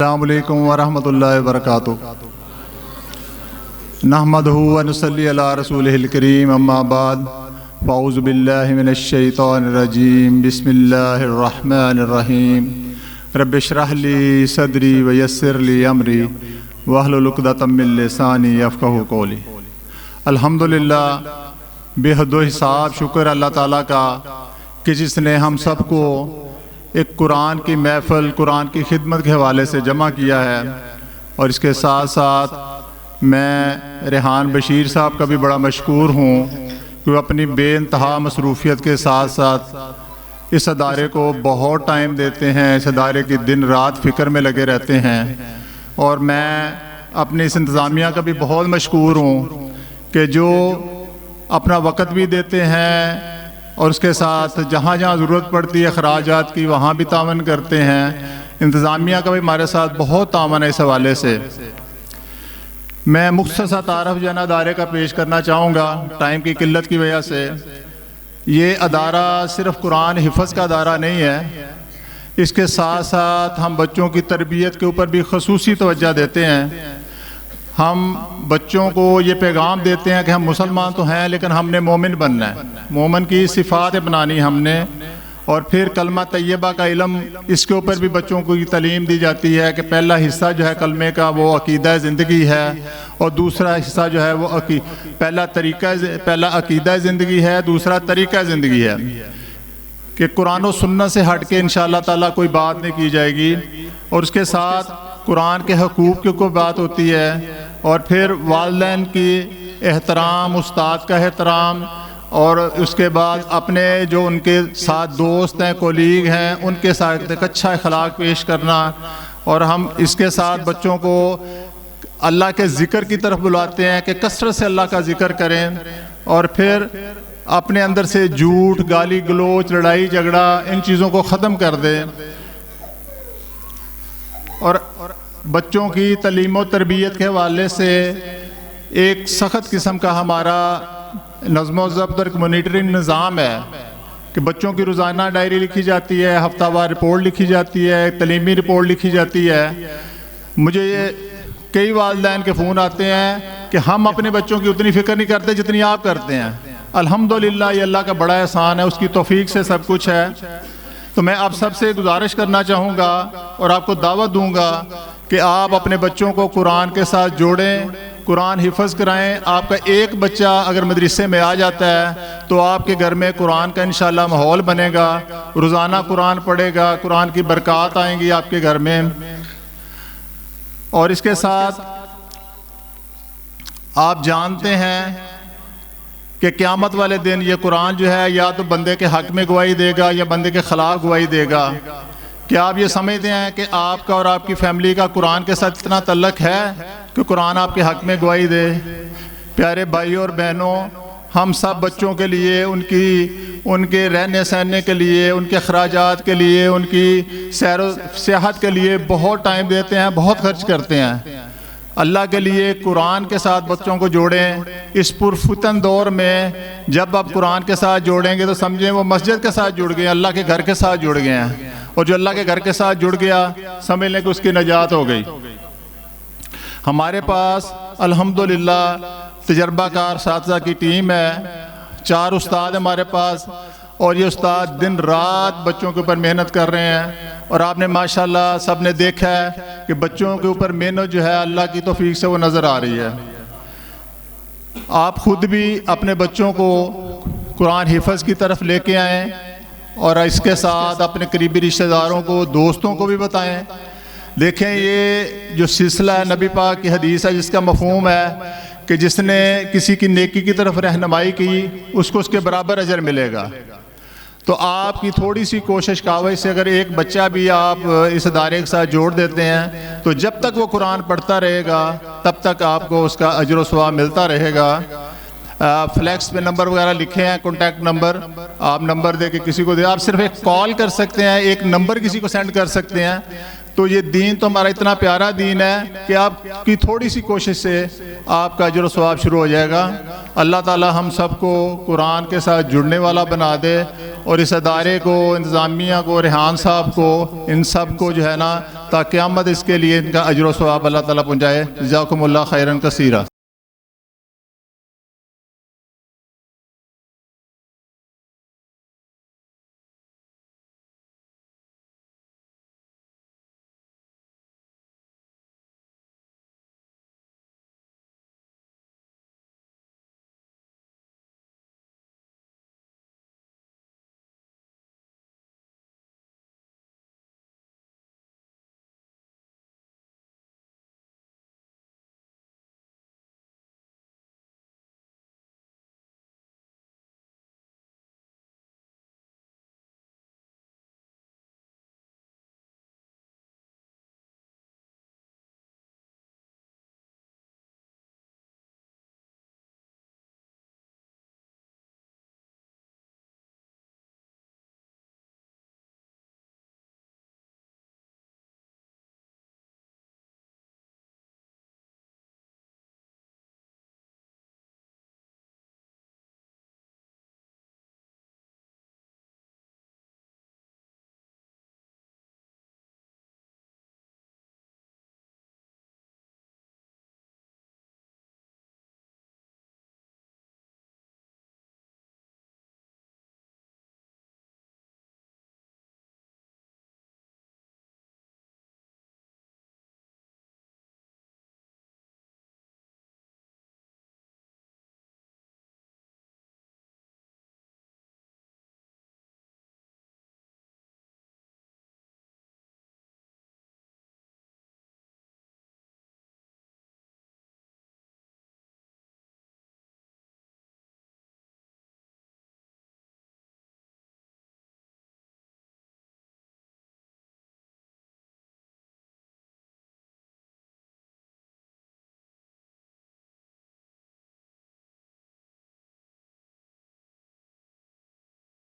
السلام علیکم ورحمۃ اللہ وبرکاتہ۔ نحمدہ و نصلی علی رسولہ الکریم، اما بعد فاعوذ باللہ من الشیطان الرجیم، بسم اللہ الرحمن الرحیم۔ رب اشرح لی صدری ویسر لی امری واحلل عقدۃ من لسانی یفقہوا قولی۔ الحمدللہ، بے حد و حساب شکر اللہ تعالیٰ کا کہ جس نے ہم سب کو ایک قرآن کی محفل، قرآن کی خدمت کے حوالے سے جمع کیا ہے، اور اس کے ساتھ ساتھ میں ریحان بشیر صاحب کا بھی بڑا مشکور ہوں کہ وہ اپنی بے انتہا مصروفیت کے ساتھ ساتھ اس ادارے کو بہت ٹائم دیتے ہیں، اس ادارے کی دن رات فکر میں لگے رہتے ہیں، اور میں اپنی اس انتظامیہ کا بھی بہت مشکور ہوں کہ جو اپنا وقت بھی دیتے ہیں اور اس کے ساتھ جہاں جہاں ضرورت پڑتی ہے اخراجات کی وہاں بھی تعاون کرتے ہیں۔ انتظامیہ کا بھی ہمارے ساتھ بہت تعاون ہے اس حوالے سے۔ میں مختصر تعارف جو ہے نا ادارے کا پیش کرنا چاہوں گا ٹائم کی قلت کی وجہ سے۔ یہ ادارہ صرف قرآن حفظ کا ادارہ نہیں ہے، اس کے ساتھ ساتھ ہم بچوں کی تربیت کے اوپر بھی خصوصی توجہ دیتے ہیں۔ ہم بچوں کو یہ پیغام دیتے ہیں کہ ہم مسلمان تو ہیں لیکن ہم نے مومن بننا ہے، مومن کی صفات بنانی ہم نے، اور پھر کلمہ طیبہ کا علم، اس کے اوپر بھی بچوں کو یہ تعلیم دی جاتی ہے کہ پہلا حصہ جو ہے کلمے کا وہ عقیدہ زندگی ہے، اور دوسرا حصہ جو ہے وہ پہلا عقیدہ زندگی ہے، دوسرا طریقہ زندگی ہے، کہ قرآن و سنت سے ہٹ کے انشاءاللہ تعالیٰ کوئی بات نہیں کی جائے گی، اور اس کے ساتھ قرآن کے حقوق کی کوئی بات ہوتی ہے، اور پھر والدین کی احترام، استاد کا احترام، اور اس کے بعد اپنے جو ان کے ساتھ دوست ہیں، کولیگ ہیں، ان کے ساتھ ایک اچھا اخلاق پیش کرنا، اور ہم اس کے ساتھ بچوں کو اللہ کے ذکر کی طرف بلاتے ہیں کہ کثرت سے اللہ کا ذکر کریں، اور پھر اپنے اندر سے جھوٹ، گالی گلوچ، لڑائی جھگڑا، ان چیزوں کو ختم کر دیں، اور بچوں کی تعلیم و تربیت کے حوالے سے ایک سخت قسم کا ہمارا نظم و ضبط اور مانیٹرنگ نظام ہے کہ بچوں کی روزانہ ڈائری لکھی جاتی ہے، ہفتہ وار رپورٹ لکھی جاتی ہے، تعلیمی رپورٹ لکھی جاتی ہے۔ مجھے یہ کئی والدین کے فون آتے ہیں کہ ہم اپنے بچوں کی اتنی فکر نہیں کرتے جتنی آپ کرتے ہیں۔ الحمدللہ، یہ اللہ کا بڑا احسان ہے، اس کی توفیق سے سب کچھ ہے۔ تو میں آپ سب سے گزارش کرنا چاہوں گا اور آپ کو دعوت دوں گا کہ آپ اپنے بچوں کو قرآن کے ساتھ جوڑیں، قرآن حفظ کرائیں۔ آپ کا ایک بچہ اگر مدرسے میں آ جاتا ہے تو آپ کے گھر میں قرآن کا انشاءاللہ ماحول بنے گا، روزانہ قرآن پڑھے گا، قرآن کی برکات آئیں گی آپ کے گھر میں۔ اور اس کے ساتھ آپ جانتے ہیں کہ قیامت والے دن یہ قرآن جو ہے یا تو بندے کے حق میں گواہی دے گا یا بندے کے خلاف گواہی دے گا۔ کیا آپ یہ سمجھتے ہیں کہ آپ کا اور آپ کی فیملی کا قرآن کے ساتھ اتنا تعلق ہے کہ قرآن آپ کے حق میں گواہی دے؟ پیارے بھائیوں اور بہنوں، ہم سب بچوں کے لیے، ان کے رہنے سہنے کے لیے، ان کے اخراجات کے لیے، ان کی سیر و سیاحت کے لیے بہت ٹائم دیتے ہیں، بہت خرچ کرتے ہیں۔ اللہ کے لیے قرآن کے ساتھ بچوں کو جوڑیں۔ اس پرفتن دور میں جب آپ قرآن کے ساتھ جوڑیں گے تو سمجھیں وہ مسجد کے ساتھ جڑ گئے ہیں، اللہ کے گھر کے ساتھ جڑ گئے ہیں، اور جو اللہ کے گھر کے ساتھ جڑ گیا سمجھ لیں کہ اس کی نجات ہو گئی۔ ہمارے پاس الحمدللہ تجربہ کار اساتذہ کی ٹیم ہے، 4 استاد ہمارے پاس، اور یہ استاد دن رات بچوں کے اوپر محنت کر رہے ہیں، اور آپ نے ماشاءاللہ سب نے دیکھا ہے کہ بچوں کے اوپر محنت جو ہے اللہ کی توفیق سے وہ نظر آ رہی ہے۔ آپ خود بھی اپنے بچوں کو قرآن حفظ کی طرف لے کے آئیں، اور اس کے ساتھ اپنے قریبی رشتہ داروں کو، دوستوں کو بھی بتائیں۔ دیکھیں، یہ جو سلسلہ ہے نبی پاک کی حدیث ہے جس کا مفہوم ہے کہ جس نے کسی کی نیکی کی طرف رہنمائی کی اس کو اس کے برابر اجر ملے گا۔ تو آپ کی تھوڑی سی کوشش کاوش سے اگر ایک بچہ بھی آپ اس ادارے کے ساتھ جوڑ دیتے ہیں تو جب تک وہ قرآن پڑھتا رہے گا تب تک آپ کو اس کا اجر و ثواب ملتا رہے گا۔ فلیکس پہ نمبر وغیرہ لکھے ہیں، کانٹیکٹ نمبر، آپ نمبر دے کے کسی کو دے، آپ صرف ایک کال کر سکتے ہیں، ایک نمبر کسی کو سینڈ کر سکتے ہیں۔ تو یہ دین تو ہمارا اتنا پیارا دین ہے کہ آپ کی تھوڑی سی کوشش سے آپ کا اجر و ثواب شروع ہو جائے گا۔ اللہ تعالی ہم سب کو قرآن کے ساتھ جڑنے والا بنا دے، اور اس ادارے کو، انتظامیہ کو، ریحان صاحب کو، ان سب کو جو ہے نا تا قیامت اس کے لیے ان کا اجر و ثواب اللہ تعالیٰ پہنچائے۔ جزاکم اللہ خیرا کثیرا۔